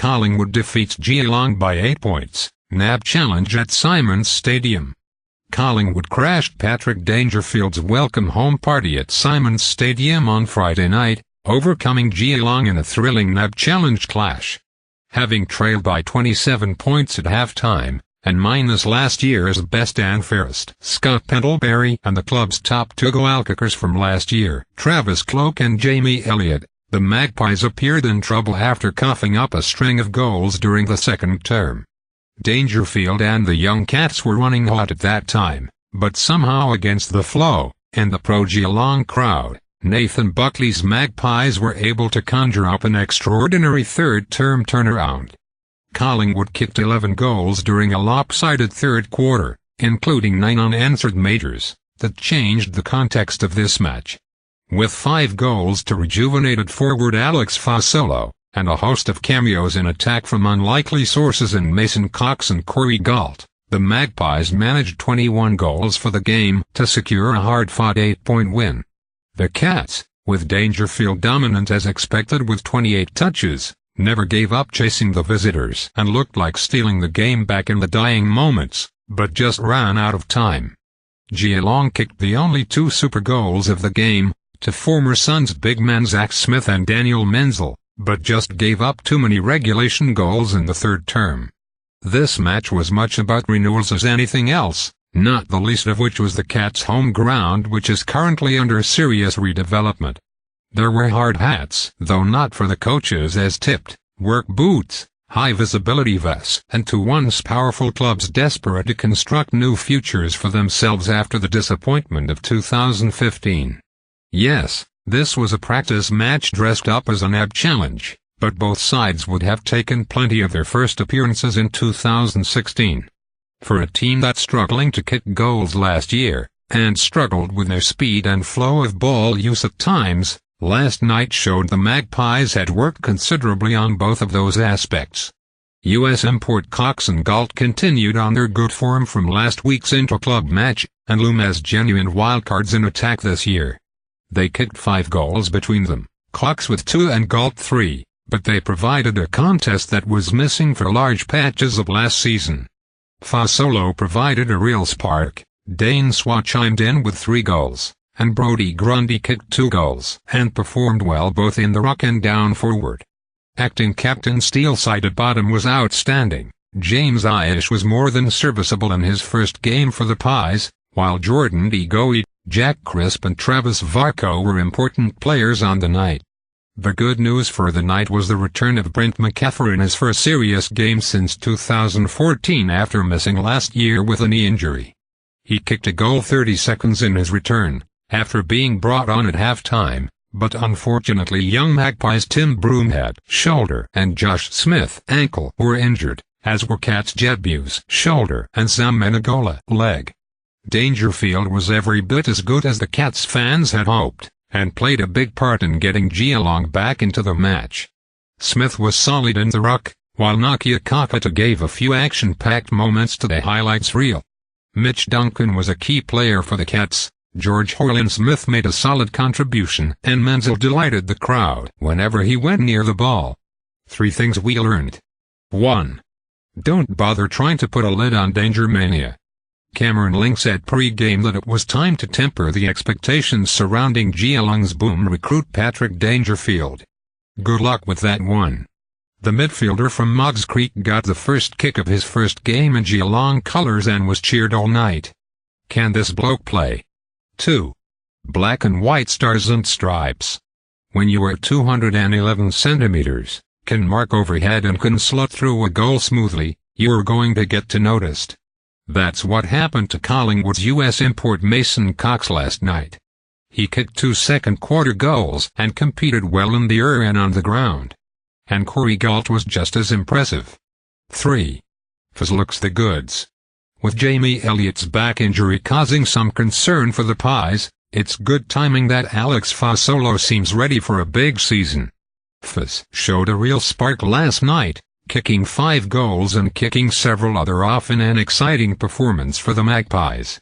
Collingwood defeats Geelong by 8 points, NAB challenge at Simonds Stadium. Collingwood crashed Patrick Dangerfield's welcome home party at Simonds Stadium on Friday night, overcoming Geelong in a thrilling NAB challenge clash. Having trailed by 27 points at halftime, and minus last year's best-and-fairest Scott Pendlebury and the club's top two goalkickers from last year, Cloke and Jamie Elliott, the Magpies appeared in trouble after coughing up a string of goals during the second term. Dangerfield and the young Cats were running hot at that time, but somehow against the flow, and the pro-Geelong crowd, Nathan Buckley's Magpies were able to conjure up an extraordinary third-term turnaround. Collingwood kicked 11 goals during a lopsided third quarter, including 9 unanswered majors, that changed the context of this match. With 5 goals to rejuvenated forward Alex Fasolo, and a host of cameos in attack from unlikely sources in Mason Cox and Corey Galt, the Magpies managed 21 goals for the game to secure a hard-fought 8-point win. The Cats, with Dangerfield dominant as expected with 28 touches, never gave up chasing the visitors and looked like stealing the game back in the dying moments, but just ran out of time. Geelong kicked the only 2 super goals of the game, to former Suns big men Zach Smith and Daniel Menzel, but just gave up too many regulation goals in the third term. This match was much about renewals as anything else, not the least of which was the Cats' home ground, which is currently under serious redevelopment. There were hard hats, though not for the coaches, as tipped, work boots, high-visibility vests, and to once powerful clubs desperate to construct new futures for themselves after the disappointment of 2015. Yes, this was a practice match dressed up as a NAB challenge, but both sides would have taken plenty of their first appearances in 2016. For a team that's struggling to kick goals last year, and struggled with their speed and flow of ball use at times, last night showed the Magpies had worked considerably on both of those aspects. US import Cox and Galt continued on their good form from last week's inter-club match, and loom as genuine wildcards in attack this year. They kicked 5 goals between them, Cox with 2 and Galt 3, but they provided a contest that was missing for large patches of last season. Fasolo provided a real spark, Dane Swa chimed in with 3 goals, and Brodie Grundy kicked 2 goals and performed well both in the ruck and down forward. Acting captain Steele-sided bottom was outstanding. James Aish was more than serviceable in his first game for the Pies, while Jordan De Goey, Jack Crisp and Travis Varco were important players on the night. The good news for the night was the return of Brent McCaffrey in his first serious game since 2014 after missing last year with a knee injury. He kicked a goal 30 seconds in his return, after being brought on at halftime, but unfortunately young Magpies Tim Broomhead shoulder and Josh Smith ankle were injured, as were Cats Jedbus shoulder and Sam Menegola leg. Dangerfield was every bit as good as the Cats fans had hoped, and played a big part in getting Geelong back into the match. Smith was solid in the ruck, while Nakia Kakata gave a few action-packed moments to the highlights reel. Mitch Duncan was a key player for the Cats, George Hoyland-Smith made a solid contribution, and Menzel delighted the crowd whenever he went near the ball. 3 things we learned. 1. Don't bother trying to put a lid on Danger Mania. Cameron Ling said pre-game that it was time to temper the expectations surrounding Geelong's boom recruit Patrick Dangerfield. Good luck with that one. The midfielder from Moggs Creek got the first kick of his first game in Geelong colours and was cheered all night. Can this bloke play? 2. Black and white stars and stripes. When you are 211 centimeters, can mark overhead and can slot through a goal smoothly, you are going to get noticed. That's what happened to Collingwood's US import Mason Cox last night. He kicked 2 second-quarter goals and competed well in the air and on the ground. And Corey Galt was just as impressive. 3. Faz looks the goods. With Jamie Elliott's back injury causing some concern for the Pies, it's good timing that Alex Fasolo seems ready for a big season. Faz showed a real spark last night, kicking 5 goals and kicking several other off in an exciting performance for the Magpies.